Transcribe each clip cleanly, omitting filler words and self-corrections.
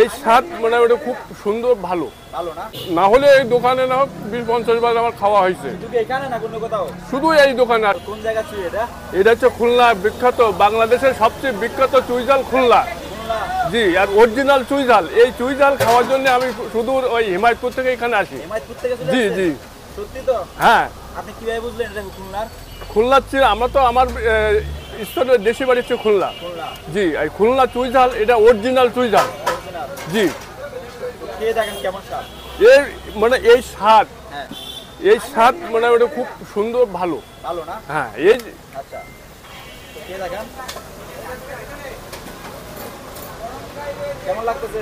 এই স্বাদ মানে ওটা খুব সুন্দর ভালো। ভালো না? না হলে এই দোকানে না হোক 20-50 বার আমার খাওয়া হয়েছে, শুধু কি এখানে না অন্য কোথাও? শুধু এই দোকানে। আর কোন জায়গা চুই এটা? এটা হচ্ছে খুলনা বিখ্যাত, বাংলাদেশের সবচেয়ে বিখ্যাত চুইঝাল খুলনা। খুলনা? জি, আর অরিজিনাল চুইঝাল। এই চুইঝাল খাওয়ার জন্য আমি শুধু ওই হিমায়তপুর থেকে এখানে আসি। হিমায়তপুর থেকে চলে জি আসছেন? জি সত্যি তো? হ্যাঁ। আপনি কিভাবে বুঝলেন এটা খুলনার? খুলনার চেয়ে আমরা তো আমার স্থানীয় দেশি বাড়ি হচ্ছে খুলনা। খুলনা জি, এই খুলনা চুইঝাল এটা অরিজিনাল চুইঝাল। অরিজিনাল। জি, খেয়ে দেখেন কেমন স্বাদ। এর মানে এই স্বাদ, হ্যাঁ, এই স্বাদ মানে ওটা খুব সুন্দর ভালো। ভালো না? হ্যাঁ, এই আচ্ছা, তো খেয়ে দেখেন কেমন লাগতেছে।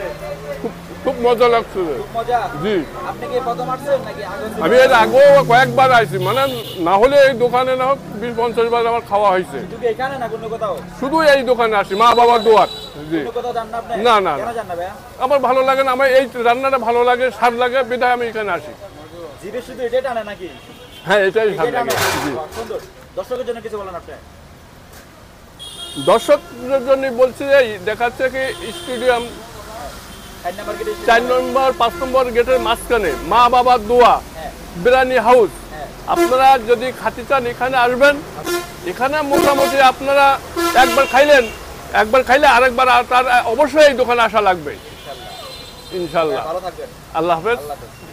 খুব খুব মজা লাগছে। খুব মজা। জি, আপনি কি প্রথম আসছেন নাকি আগে ছিল? আমি এর আগেও কয়েকবার আসি, মানে না হলে এই দোকানে না হোক 20-50 বার আমার খাওয়া হয়েছে, শুধু কি এখানে না অন্য কোথাও? শুধু এই দোকানে আসি, মা বাবার দোয়ার। জি, অন্য কোথাও যান না আপনি? না, না, কেন না। যান না ভাইয়া? আমার ভালো লাগে না, আমার এই রান্নাটা ভালো লাগে, স্বাদ লাগে, বিধায় আমি এখানে আসি। জিভে শুধু এটাই টানে নাকি? হ্যাঁ, এটাই স্বাদ এটাই লাগে। টানে? জি, বাহ, সুন্দর। দর্শকের জন্য কিছু বলেন আপনি। দর্শকদের জন্য বলছি যে দেখাচ্ছে কি স্টেডিয়াম 4 নম্বর 5 নম্বর গেটের মাঝখানে মা বাবার দোয়া হ্যাঁ, বিরিয়ানি হাউস। হ্যাঁ। আপনারা যদি খাতে চান এখানে আসবেন। এখানে মোটামুটি আপনারা একবার খাইলে আরেকবার তার অবশ্যই এই দোকানে আসা লাগবে ইনশাআল্লাহ। ইনশাল্লাহ। ভালো থাকবেন। আল্লাহ হাফেজ। আল্লাহ হাফেজ।